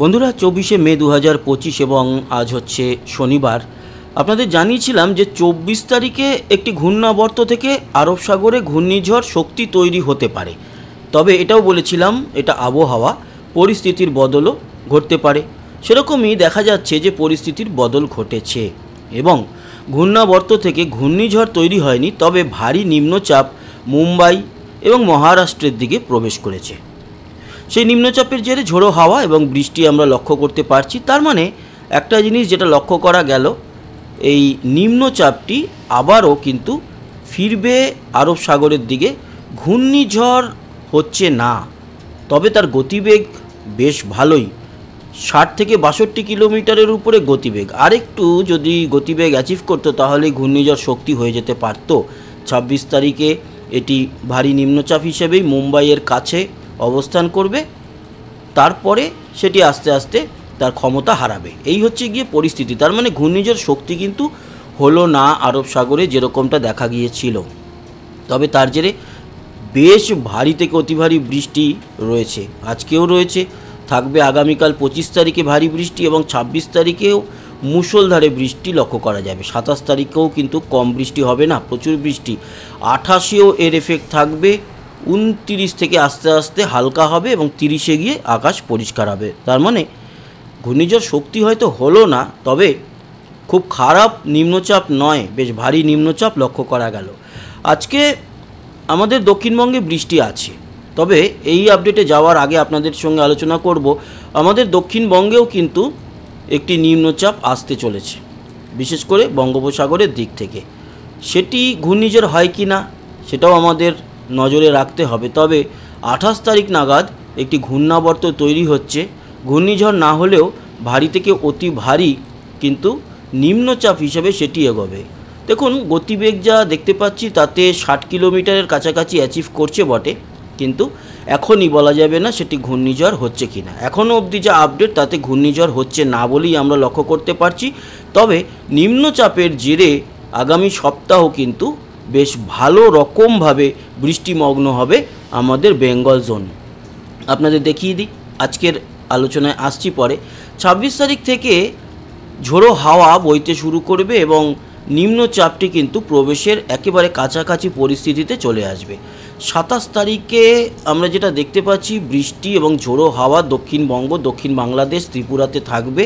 বন্ধুরা 24শে মে 2025 এবং আজ হচ্ছে শনিবার। আপনাদের জানিয়েছিলাম যে 24 তারিখে একটি ঘূর্ণাবর্ত থেকে আরব সাগরে ঘূর্ণিঝড় শক্তি তৈরি হতে পারে। তবে এটাও বলেছিলাম এটা আবহাওয়া, পরিস্থিতির বদলও ঘটতে পারে। সেরকমই দেখা যাচ্ছে যে পরিস্থিতির বদল ঘটেছে এবং ঘূর্ণাবর্ত থেকে ঘূর্ণিঝড় তৈরি হয়নি, তবে ভারী নিম্নচাপ মুম্বাই এবং মহারাষ্ট্রের দিকে প্রবেশ করেছে। সেই নিম্নচাপের জেরে ঝোড়ো হাওয়া এবং বৃষ্টি আমরা লক্ষ্য করতে পারছি। তার মানে একটা জিনিস যেটা লক্ষ্য করা গেল, এই নিম্নচাপটি আবারও কিন্তু ফিরবে আরব সাগরের দিকে। ঘূর্ণিঝড় হচ্ছে না, তবে তার গতিবেগ বেশ ভালোই, 60 থেকে 62 কিলোমিটারের উপরে গতিবেগ। আরেকটু যদি গতিবেগ অ্যাচিভ করতো তাহলে ঘূর্ণিঝড় শক্তি হয়ে যেতে পারত। 26 তারিখে এটি ভারী নিম্নচাপ হিসেবেই মুম্বাইয়ের কাছে অবস্থান করবে, তারপরে সেটি আস্তে আস্তে তার ক্ষমতা হারাবে। এই হচ্ছে গিয়ে পরিস্থিতি। তার মানে ঘূর্ণিঝড় শক্তি কিন্তু হলো না আরব সাগরে যেরকমটা দেখা গিয়েছিল, তবে তার জেরে বেশ ভারী থেকে অতি ভারী বৃষ্টি রয়েছে, আজকেও রয়েছে, থাকবে আগামীকাল 25 তারিখে ভারী বৃষ্টি এবং 26 তারিখেও মুষলধারে বৃষ্টি লক্ষ্য করা যাবে। 27 তারিখেও কিন্তু কম বৃষ্টি হবে না, প্রচুর বৃষ্টি। 28এও এর এফেক্ট থাকবে। 29 থেকে আস্তে আস্তে হালকা হবে এবং 30-এ গিয়ে আকাশ পরিষ্কার হবে। তার মানে ঘূর্ণিঝড় শক্তি হয়তো হলো না, তবে খুব খারাপ নিম্নচাপ নয়, বেশ ভারী নিম্নচাপ লক্ষ্য করা গেল। আজকে আমাদের দক্ষিণবঙ্গে বৃষ্টি আছে, তবে এই আপডেটে যাওয়ার আগে আপনাদের সঙ্গে আলোচনা করব আমাদের দক্ষিণবঙ্গেও কিন্তু একটি নিম্নচাপ আসতে চলেছে, বিশেষ করে বঙ্গোপসাগরের দিক থেকে। সেটি ঘূর্ণিঝড় হয় কি না সেটাও আমাদের নজরে রাখতে হবে। তবে 28 তারিখ নাগাদ একটি ঘূর্ণাবর্ত তৈরি হচ্ছে। ঘূর্ণিঝড় না হলেও ভারী থেকে অতি ভারী কিন্তু নিম্নচাপ হিসেবে সেটি এগোবে। দেখুন গতিবেগ যা দেখতে পাচ্ছি তাতে 60 কিলোমিটারের কাছাকাছি অ্যাচিভ করছে বটে, কিন্তু এখনই বলা যাবে না সেটি ঘূর্ণিঝড় হচ্ছে কি না। এখনও অবধি যা আপডেট তাতে ঘূর্ণিঝড় হচ্ছে না বলেই আমরা লক্ষ্য করতে পারছি। তবে নিম্নচাপের জেরে আগামী সপ্তাহ কিন্তু বেশ ভালো রকমভাবে বৃষ্টিমগ্ন হবে আমাদের বেঙ্গল জোন। আপনাদের দেখিয়ে দিই, আজকের আলোচনায় আসছি পরে। 26 তারিখ থেকে ঝোড়ো হাওয়া বইতে শুরু করবে এবং নিম্নচাপটি কিন্তু প্রবেশের একেবারে কাছাকাছি পরিস্থিতিতে চলে আসবে। 27 তারিখে আমরা যেটা দেখতে পাচ্ছি বৃষ্টি এবং ঝোড়ো হাওয়া দক্ষিণবঙ্গ, দক্ষিণ বাংলাদেশ, ত্রিপুরাতে থাকবে।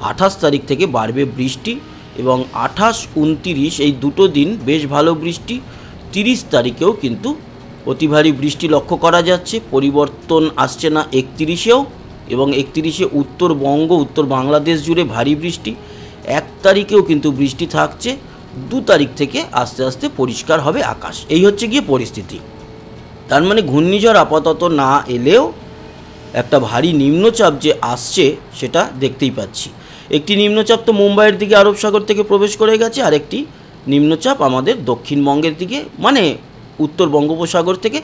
28 তারিখ থেকে বাড়বে বৃষ্টি এবং 28, 29 এই দুটো দিন বেশ ভালো বৃষ্টি। 30 তারিখেও কিন্তু অতি ভারী বৃষ্টি লক্ষ্য করা যাচ্ছে। পরিবর্তন আসছে না 31এও, এবং 31-এ উত্তরবঙ্গ, উত্তর বাংলাদেশ জুড়ে ভারী বৃষ্টি। 1 তারিখেও কিন্তু বৃষ্টি থাকছে। 2 তারিখ থেকে আস্তে আস্তে পরিষ্কার হবে আকাশ। এই হচ্ছে গিয়ে পরিস্থিতি। তার মানে ঘূর্ণিঝড় আপাতত না এলেও একটা ভারী নিম্নচাপ যে আসছে সেটা দেখতেই পাচ্ছি। একটি নিম্নচাপ তো মুম্বাইয়ের দিকে আরব সাগর থেকে প্রবেশ করে গেছে, আর একটি নিম্নচাপ আমাদের দক্ষিণবঙ্গের দিকে, মানে উত্তর বঙ্গোপসাগর থেকে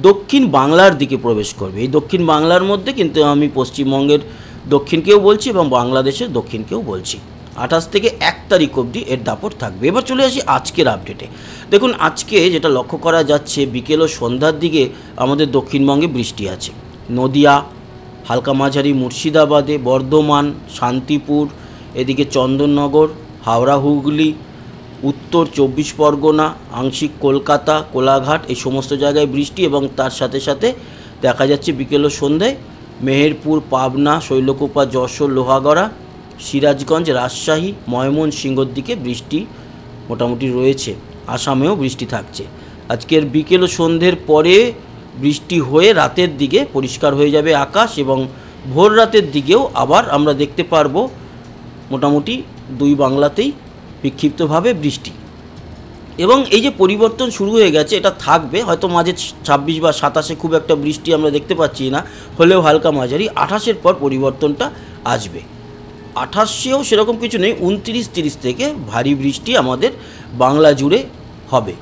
দক্ষিণ বাংলার দিকে প্রবেশ করবে। এই দক্ষিণ বাংলার মধ্যে কিন্তু আমি পশ্চিমবঙ্গের দক্ষিণকেও বলছি এবং বাংলাদেশের দক্ষিণকেও বলছি। 28 থেকে 1 তারিখ অবধি এর দাপট থাকবে। এবার চলে আসি আজকের আপডেটে। দেখুন আজকে যেটা লক্ষ্য করা যাচ্ছে, বিকেল ও সন্ধ্যার দিকে আমাদের দক্ষিণবঙ্গে বৃষ্টি আছে। নদিয়া, হালকা মাঝারি মুর্শিদাবাদে, বর্ধমান, শান্তিপুর, এদিকে চন্দননগর, হাওড়া, হুগলি, উত্তর 24 পরগনা, আংশিক কলকাতা, কোলাঘাট, এই সমস্ত জায়গায় বৃষ্টি। এবং তার সাথে সাথে দেখা যাচ্ছে বিকেল ও সন্ধ্যায় মেহেরপুর, পাবনা, শৈলকুপা, যশোর, লোহাগড়া, সিরাজগঞ্জ, রাজশাহী, ময়মনসিংহর দিকে বৃষ্টি মোটামুটি রয়েছে। আসামেও বৃষ্টি থাকছে। আজকের বিকেল ও সন্ধ্যের পরে বৃষ্টি হয়ে রাতের দিকে পরিষ্কার হয়ে যাবে আকাশ, এবং ভোর রাতের দিকেও আবার আমরা দেখতে পারবো মোটামুটি 2 বাংলাতেই বিক্ষিপ্তভাবে বৃষ্টি। এবং এই যে পরিবর্তন শুরু হয়ে গেছে এটা থাকবে, হয়তো মাঝে 26 বা 27-এ খুব একটা বৃষ্টি আমরা দেখতে পাচ্ছি না, হলেও হালকা মাঝারি। 28-এর পর পরিবর্তনটা আসবে। 28-এও সেরকম কিছু নেই, 29, 30 থেকে ভারী বৃষ্টি আমাদের বাংলা জুড়ে হবে।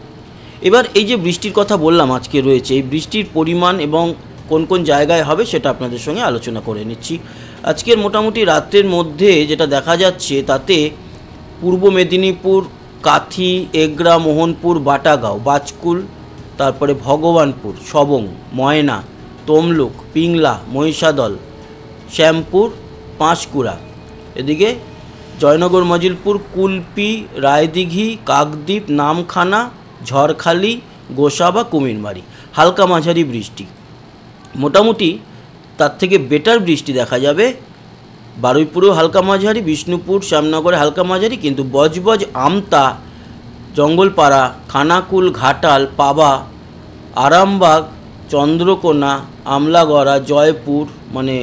এবার এই যে বৃষ্টির কথা বললাম আজকে রয়েছে, এই বৃষ্টির পরিমাণ এবং কোন কোন জায়গায় হবে সেটা আপনাদের সঙ্গে আলোচনা করে নিচ্ছি। আজকের মোটামুটি রাতের মধ্যে যেটা দেখা যাচ্ছে তাতে পূর্ব মেদিনীপুর, কাথি, এগরা, মোহনপুর, বাটাগাঁও, বাজকুল, তারপরে ভগবানপুর, সবং, ময়না, তমলুক, পিংলা, মহিষাদল, শ্যামপুর পাঁশকুড়া, এদিকে জয়নগর মজিলপুর, কুলপি, রায়দিঘি, কাকদ্বীপ, নামখানা, ঝড়খালি, গোসাবা, কুমিরমারি হালকা মাঝারি বৃষ্টি। মোটামুটি তার থেকে বেটার বৃষ্টি দেখা যাবে বারুইপুরেও হালকা মাঝারি, বিষ্ণুপুর, শ্যামনগরে হালকা মাঝারি, কিন্তু বজবজ, আমতা, জঙ্গলপাড়া, খানাকুল, ঘাটাল, পাবা, আরামবাগ, চন্দ্রকোনা, আমলাগড়া, জয়পুর, মানে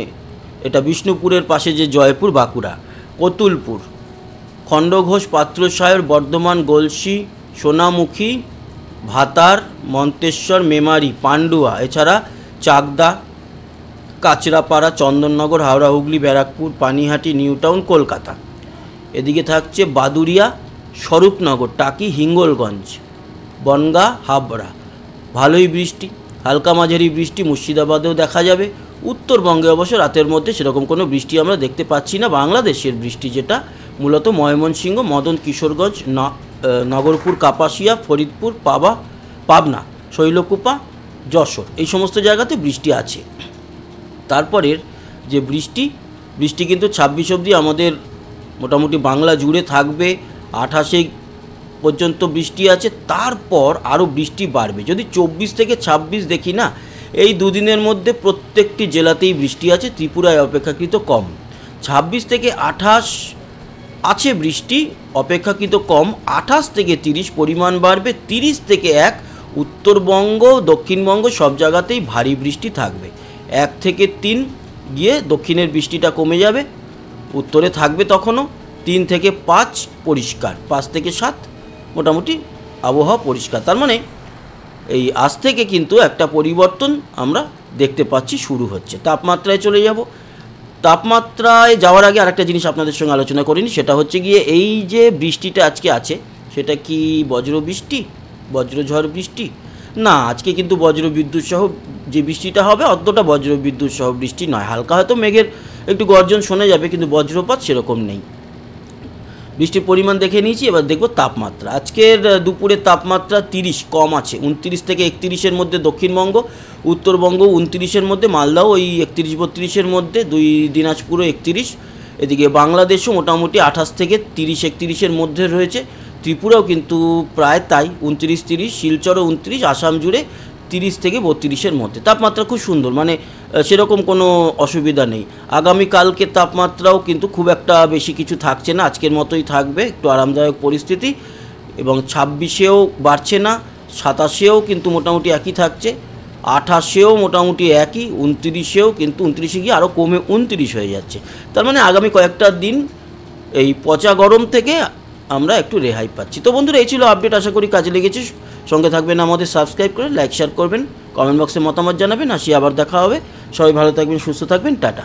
এটা বিষ্ণুপুরের পাশে যে জয়পুর, বাঁকুড়া, কতুলপুর, খণ্ডঘোষ, পাত্রসায়র, বর্ধমান, গলসি, সোনামুখী, ভাতার, মন্তেশ্বর, মেমারি, পান্ডুয়া, এছাড়া চাকদা, কাচরাপাড়া, চন্দননগর, হাওড়া, হুগলি, ব্যারাকপুর, পানিহাটি, নিউটাউন, কলকাতা। এদিকে থাকছে বাদুরিয়া, স্বরূপনগর, টাকি, হিঙ্গলগঞ্জ, বনগাঁ, হাবড়া ভালোই বৃষ্টি, হালকা মাঝারি বৃষ্টি মুর্শিদাবাদেও দেখা যাবে। উত্তরবঙ্গে অবশ্য রাতের মধ্যে সেরকম কোনো বৃষ্টি আমরা দেখতে পাচ্ছি না। বাংলাদেশের বৃষ্টি যেটা মূলত ময়মনসিংহ, মদন কিশোরগঞ্জ, নগরপুর, কাপাসিয়া, ফরিদপুর, পাবনা, শৈলকুপা, যশোর এই সমস্ত জায়গাতে বৃষ্টি আছে। তারপরের যে বৃষ্টি কিন্তু 26 অবধি আমাদের মোটামুটি বাংলা জুড়ে থাকবে। 28 পর্যন্ত বৃষ্টি আছে, তারপর আরও বৃষ্টি বাড়বে। যদি 24 থেকে 26 দেখি না, এই দুদিনের মধ্যে প্রত্যেকটি জেলাতেই বৃষ্টি আছে, ত্রিপুরায় অপেক্ষাকৃত কম। 26 থেকে 28 আছে বৃষ্টি অপেক্ষাকৃত কম, 28 থেকে 30 পরিমাণ বাড়বে, 30 থেকে 1 উত্তরবঙ্গ, দক্ষিণবঙ্গ সব জায়গাতেই ভারী বৃষ্টি থাকবে। 1 থেকে 3 গিয়ে দক্ষিণের বৃষ্টিটা কমে যাবে, উত্তরে থাকবে তখনও। 3 থেকে 5 পরিষ্কার, 5 থেকে 7 মোটামুটি আবহাওয়া পরিষ্কার। তার মানে এই আজ থেকে কিন্তু একটা পরিবর্তন আমরা দেখতে পাচ্ছি শুরু হচ্ছে। তাপমাত্রায় চলে যাব। তাপমাত্রায় যাওয়ার আগে আরেকটা জিনিস আপনাদের সঙ্গে আলোচনা করিনি, সেটা হচ্ছে গিয়ে এই যে বৃষ্টিটা আজকে আছে সেটা কি বজ্রঝড় বৃষ্টি? না, আজকে কিন্তু বজ্রবিদ্যুৎ সহ যে বৃষ্টিটা হবে অতটা বজ্রবিদ্যুৎ সহ বৃষ্টি নয়। হালকা হয়তো মেঘের একটু গর্জন শোনা যাবে, কিন্তু বজ্রপাত সেরকম নেই। বৃষ্টির পরিমাণ দেখে নিয়েছি, এবার দেখব তাপমাত্রা। আজকের দুপুরের তাপমাত্রা 30 কম আছে, 29 থেকে 31-এর মধ্যে দক্ষিণবঙ্গ, উত্তরবঙ্গ 29-এর মধ্যে, মালদাও ওই 31-32-এর মধ্যে, দিনাজপুরও 31। এদিকে বাংলাদেশও মোটামুটি 28 থেকে 30-31-এর মধ্যে রয়েছে। ত্রিপুরাও কিন্তু প্রায় তাই, 29-30, শিলচরও 29, আসাম জুড়ে 30 থেকে 32-এর মধ্যে। তাপমাত্রা খুব সুন্দর, মানে সেরকম কোনো অসুবিধা নেই। আগামীকালকে তাপমাত্রাও কিন্তু খুব একটা বেশি কিছু থাকছে না, আজকের মতোই থাকবে, একটু আরামদায়ক পরিস্থিতি। এবং 26-এও বাড়ছে না, 27-এও কিন্তু মোটামুটি একই থাকছে, 28-এও মোটামুটি একই, 29-এও কিন্তু 29-এ গিয়ে আরও কমে 29 হয়ে যাচ্ছে। তার মানে আগামী কয়েকটা দিন এই পচা গরম থেকে আমরা একটু রেহাই পাচ্ছি। তো বন্ধুরা, এই ছিল আপডেট, আশা করি কাজে লেগেছে। সঙ্গে থাকবেন, আমাদের সাবস্ক্রাইব করে লাইক শেয়ার করবেন, কমেন্ট বক্সে মতামত জানাবেন। আসি আবার দেখা হবে। সবাই ভালো থাকবেন, সুস্থ থাকবেন, টাটা।